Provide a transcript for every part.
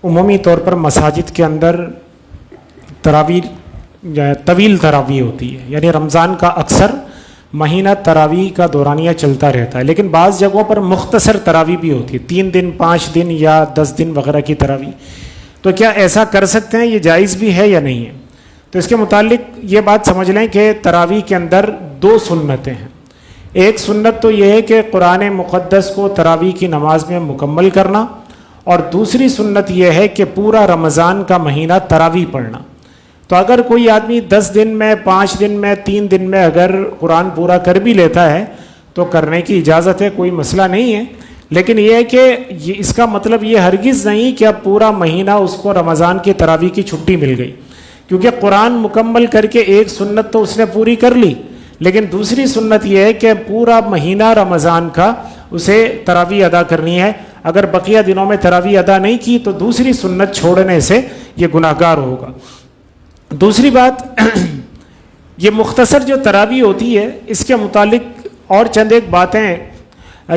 عمومی طور پر مساجد کے اندر تراویح طویل تراویح ہوتی ہے، یعنی رمضان کا اکثر مہینہ تراویح کا دورانیہ چلتا رہتا ہے، لیکن بعض جگہوں پر مختصر تراویح بھی ہوتی ہے، 3 دن 5 دن یا 10 دن وغیرہ کی تراویح. تو کیا ایسا کر سکتے ہیں؟ یہ جائز بھی ہے یا نہیں ہے؟ تو اس کے متعلق یہ بات سمجھ لیں کہ تراویح کے اندر 2 سنتیں ہیں. ایک سنت تو یہ ہے کہ قرآن مقدس کو تراویح کی نماز میں مکمل کرنا، اور دوسری سنت یہ ہے کہ پورا رمضان کا مہینہ تراویح پڑھنا. تو اگر کوئی آدمی 10 دن میں 5 دن میں 3 دن میں اگر قرآن پورا کر بھی لیتا ہے تو کرنے کی اجازت ہے، کوئی مسئلہ نہیں ہے. لیکن یہ ہے کہ اس کا مطلب یہ ہرگز نہیں کہ اب پورا مہینہ اس کو رمضان کی تراویح کی چھٹی مل گئی، کیونکہ قرآن مکمل کر کے ایک سنت تو اس نے پوری کر لی، لیکن دوسری سنت یہ ہے کہ پورا مہینہ رمضان کا اسے تراویح ادا کرنی ہے. اگر بقیہ دنوں میں تراویح ادا نہیں کی تو دوسری سنت چھوڑنے سے یہ گناہگار ہوگا. دوسری بات یہ مختصر جو تراویح ہوتی ہے اس کے متعلق اور چند ایک باتیں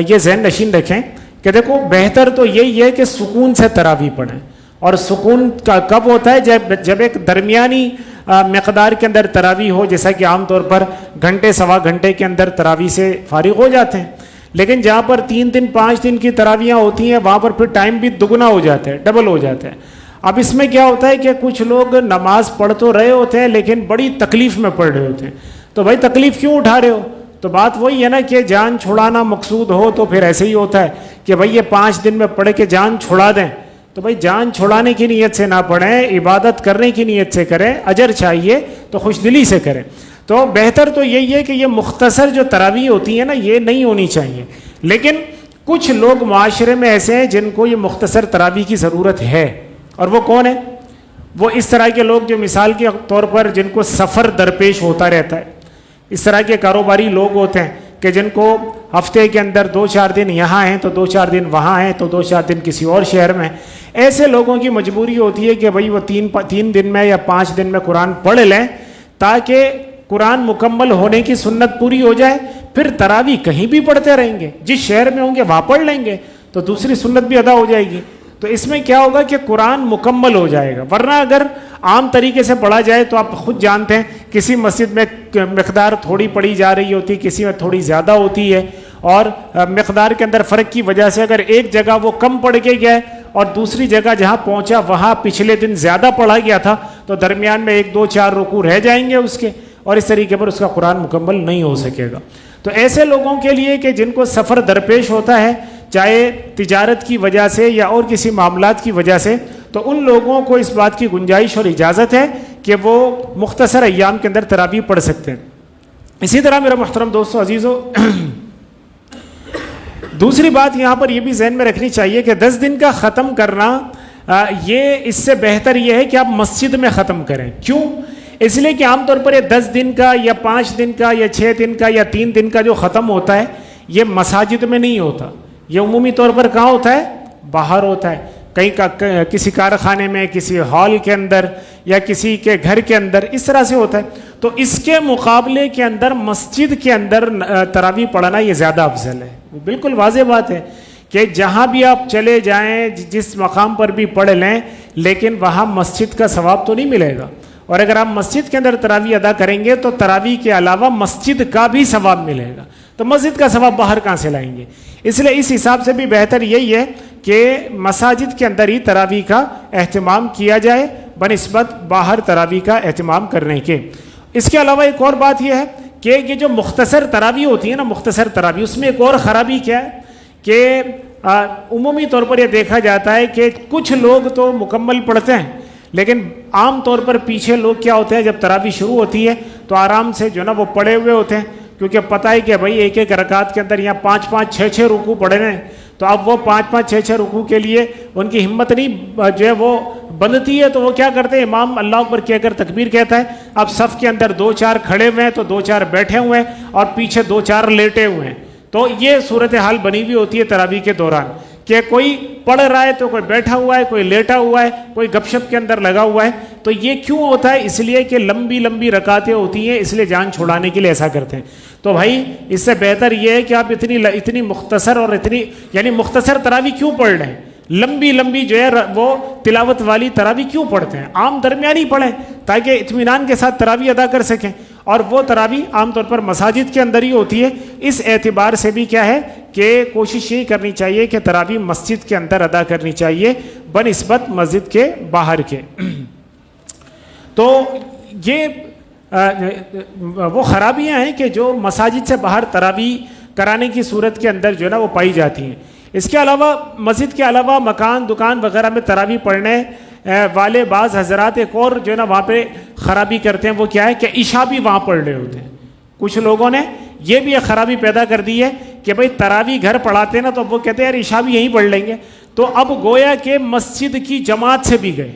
یہ ذہن نشین رکھیں کہ دیکھو، بہتر تو یہی ہے کہ سکون سے تراویح پڑھیں. اور سکون کا کب ہوتا ہے؟ جب ایک درمیانی مقدار کے اندر تراویح ہو، جیسا کہ عام طور پر گھنٹے سوا گھنٹے کے اندر تراویح سے فارغ ہو جاتے ہیں. لیکن جہاں پر 3 دن 5 دن کی تراویحاں ہوتی ہیں وہاں پر پھر ٹائم بھی دگنا ہو جاتا ہے، ڈبل ہو جاتا ہے. اب اس میں کیا ہوتا ہے کہ کچھ لوگ نماز پڑھ تو رہے ہوتے ہیں لیکن بڑی تکلیف میں پڑھ رہے ہوتے ہیں. تو بھائی تکلیف کیوں اٹھا رہے ہو؟ تو بات وہی ہے نا کہ جان چھڑانا مقصود ہو تو پھر ایسے ہی ہوتا ہے کہ بھائی یہ 5 دن میں پڑھ کے جان چھڑا دیں. تو بھائی جان چھڑانے کی نیت سے نہ پڑھیں، عبادت کرنے کی نیت سے کریں. اجر چاہیے تو خوش دلی سے کریں. تو بہتر تو یہی ہے کہ یہ مختصر جو تراویح ہوتی ہیں نا یہ نہیں ہونی چاہیے. لیکن کچھ لوگ معاشرے میں ایسے ہیں جن کو یہ مختصر تراویح کی ضرورت ہے. اور وہ کون ہے؟ وہ اس طرح کے لوگ جو مثال کے طور پر جن کو سفر درپیش ہوتا رہتا ہے. اس طرح کے کاروباری لوگ ہوتے ہیں کہ جن کو ہفتے کے اندر 2-4 دن یہاں ہیں تو 2-4 دن وہاں ہیں تو 2-4 دن کسی اور شہر میں. ایسے لوگوں کی مجبوری ہوتی ہے کہ بھائی وہ 3 دن میں یا 5 دن میں قرآن پڑھ لیں تاکہ قرآن مکمل ہونے کی سنت پوری ہو جائے. پھر تراویح کہیں بھی پڑھتے رہیں گے، جس شہر میں ہوں گے وہاں پڑھ لیں گے تو دوسری سنت بھی ادا ہو جائے گی. تو اس میں کیا ہوگا کہ قرآن مکمل ہو جائے گا. ورنہ اگر عام طریقے سے پڑھا جائے تو آپ خود جانتے ہیں کسی مسجد میں مقدار تھوڑی پڑھی جا رہی ہوتی، کسی میں تھوڑی زیادہ ہوتی ہے، اور مقدار کے اندر فرق کی وجہ سے اگر ایک جگہ وہ کم پڑھ کے گیا اور دوسری جگہ جہاں پہنچا وہاں پچھلے دن زیادہ پڑھا گیا تھا تو درمیان میں 1-2-4 رکوع رہ جائیں گے اس کے، اور اس طریقے پر اس کا قرآن مکمل نہیں ہو سکے گا. تو ایسے لوگوں کے لیے کہ جن کو سفر درپیش ہوتا ہے چاہے تجارت کی وجہ سے یا اور کسی معاملات کی وجہ سے، تو ان لوگوں کو اس بات کی گنجائش اور اجازت ہے کہ وہ مختصر ایام کے اندر تراویح پڑھ سکتے ہیں. اسی طرح میرا محترم دوستو عزیزو، دوسری بات یہاں پر یہ بھی ذہن میں رکھنی چاہیے کہ 10 دن کا ختم کرنا یہ اس سے بہتر یہ ہے کہ آپ مسجد میں ختم کریں. کیوں؟ اس لیے کہ عام طور پر یہ 10 دن کا یا 5 دن کا یا 6 دن کا یا 3 دن کا جو ختم ہوتا ہے یہ مساجد میں نہیں ہوتا. یہ عمومی طور پر کہاں ہوتا ہے؟ باہر ہوتا ہے، کہیں کسی کارخانے میں، کسی ہال کے اندر یا کسی کے گھر کے اندر، اس طرح سے ہوتا ہے. تو اس کے مقابلے کے اندر مسجد کے اندر تراویح پڑھنا یہ زیادہ افضل ہے. بالکل واضح بات ہے کہ جہاں بھی آپ چلے جائیں، جس مقام پر بھی پڑھ لیں، لیکن وہاں مسجد کا ثواب تو نہیں ملے گا. اور اگر آپ مسجد کے اندر تراویح ادا کریں گے تو تراویح کے علاوہ مسجد کا بھی ثواب ملے گا. تو مسجد کا ثواب باہر کہاں سے لائیں گے؟ اس لیے اس حساب سے بھی بہتر یہی ہے کہ مساجد کے اندر ہی تراویح کا اہتمام کیا جائے بنسبت باہر تراویح کا اہتمام کرنے کے. اس کے علاوہ ایک اور بات یہ ہے کہ یہ جو مختصر تراویح ہوتی ہے نا، مختصر تراویح، اس میں ایک اور خرابی کیا ہے کہ عمومی طور پر یہ دیکھا جاتا ہے کہ کچھ لوگ تو مکمل پڑھتے ہیں لیکن عام طور پر پیچھے لوگ کیا ہوتے ہیں، جب تراویح شروع ہوتی ہے تو آرام سے جو نا وہ پڑے ہوئے ہوتے ہیں، کیونکہ پتہ ہے کہ بھائی ایک ایک رکعت کے اندر یہاں 5-5 6-6 رکوع پڑھے ہیں. تو اب وہ 5-5 6-6 رکوع کے لیے ان کی ہمت نہیں جو ہے وہ بندتی ہے. تو وہ کیا کرتے ہیں، امام اللہ اکبر کہہ کر تکبیر کہتا ہے، اب صف کے اندر 2-4 کھڑے ہوئے ہیں تو 2-4 بیٹھے ہوئے ہیں اور پیچھے 2-4 لیٹے ہوئے ہیں. تو یہ صورتحال بنی ہوئی ہوتی ہے تراویح کے دوران کہ کوئی پڑھ رہا ہے تو کوئی بیٹھا ہوا ہے، کوئی لیٹا ہوا ہے، کوئی گپ شپ کے اندر لگا ہوا ہے. تو یہ کیوں ہوتا ہے؟ اس لیے کہ لمبی لمبی رکعتیں ہوتی ہیں، اس لیے جان چھڑانے کے لیے ایسا کرتے ہیں. تو بھائی اس سے بہتر یہ ہے کہ آپ اتنی مختصر اور اتنی یعنی مختصر تراویح کیوں پڑھ رہے ہیں، لمبی لمبی جو ہے وہ تلاوت والی تراویح کیوں پڑھتے ہیں؟ عام درمیانی پڑھیں تاکہ اطمینان کے ساتھ تراویح ادا کر سکیں، اور وہ تراویح عام طور پر مساجد کے اندر ہی ہوتی ہے۔ اس اعتبار سے بھی کیا ہے کہ کوشش یہ کرنی چاہیے کہ تراویح مسجد کے اندر ادا کرنی چاہیے بنسبت مسجد کے باہر کے۔ تو یہ وہ خرابیاں ہیں کہ جو مساجد سے باہر تراویح کرانے کی صورت کے اندر جو ہے نا وہ پائی جاتی ہیں۔ اس کے علاوہ مسجد کے علاوہ مکان دکان وغیرہ میں تراویح پڑھنے والے بعض حضرات ایک اور جو ہے نا وہاں پہ خرابی کرتے ہیں، وہ کیا ہے کہ عشاء بھی وہاں پڑھ رہے ہوتے ہیں۔ کچھ لوگوں نے یہ بھی ایک خرابی پیدا کر دی ہے کہ بھئی تراویح گھر پڑھاتے ہیں نا تو وہ کہتے ہیں یار عشاء بھی یہیں پڑھ لیں گے، تو اب گویا کہ مسجد کی جماعت سے بھی گئے۔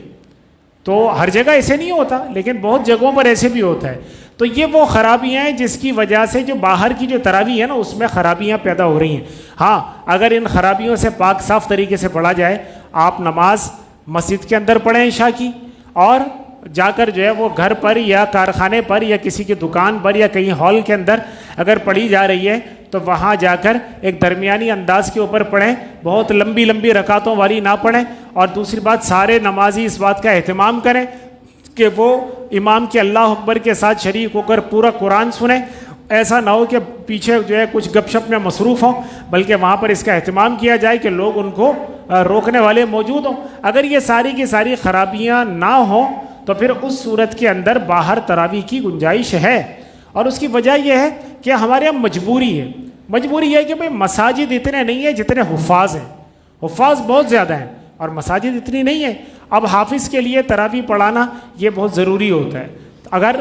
تو ہر جگہ ایسے نہیں ہوتا، لیکن بہت جگہوں پر ایسے بھی ہوتا ہے۔ تو یہ وہ خرابیاں ہیں جس کی وجہ سے جو باہر کی جو تراویح ہے نا اس میں خرابیاں پیدا ہو رہی ہیں۔ ہاں اگر ان خرابیوں سے پاک صاف طریقے سے پڑھا جائے، آپ نماز مسجد کے اندر پڑھیں عشاء کی، اور جا کر جو ہے وہ گھر پر یا کارخانے پر یا کسی کی دکان پر یا کہیں ہال کے اندر اگر پڑھی جا رہی ہے تو وہاں جا کر ایک درمیانی انداز کے اوپر پڑھیں، بہت لمبی لمبی رکعتوں والی نہ پڑھیں۔ اور دوسری بات، سارے نمازی اس بات کا اہتمام کریں کہ وہ امام کے اللہ اکبر کے ساتھ شریک ہو کر پورا قرآن سنیں۔ ایسا نہ ہو کہ پیچھے جو ہے کچھ گپ شپ میں مصروف ہوں، بلکہ وہاں پر اس کا اہتمام کیا جائے کہ لوگ ان کو روکنے والے موجود ہوں۔ اگر یہ ساری کی ساری خرابیاں نہ ہوں تو پھر اس صورت کے اندر باہر تراویح کی گنجائش ہے، اور اس کی وجہ یہ ہے کہ ہمارے یہاں مجبوری ہے۔ مجبوری یہ ہے کہ بھئی مساجد اتنے نہیں ہیں جتنے حفاظ ہیں، حفاظ بہت زیادہ ہیں اور مساجد اتنی نہیں ہے۔ اب حافظ کے لیے تراویح پڑھانا یہ بہت ضروری ہوتا ہے۔ اگر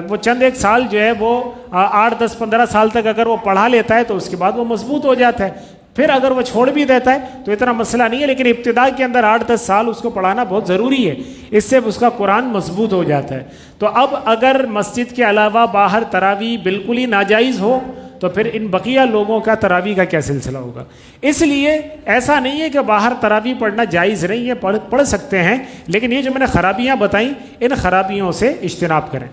وہ چند ایک سال جو ہے وہ 8 10 15 سال تک اگر وہ پڑھا لیتا ہے تو اس کے بعد وہ مضبوط ہو جاتا ہے، پھر اگر وہ چھوڑ بھی دیتا ہے تو اتنا مسئلہ نہیں ہے، لیکن ابتدا کے اندر 8 10 سال اس کو پڑھانا بہت ضروری ہے، اس سے اس کا قرآن مضبوط ہو جاتا ہے۔ تو اب اگر مسجد کے علاوہ باہر تراویح بالکل ہی ناجائز ہو تو پھر ان بقیہ لوگوں کا تراویح کا کیا سلسلہ ہوگا؟ اس لیے ایسا نہیں ہے کہ باہر تراویح پڑھنا جائز نہیں ہے، پڑھ سکتے ہیں، لیکن یہ جو میں نے خرابیاں بتائیں ان خرابیوں سے اجتناب کریں۔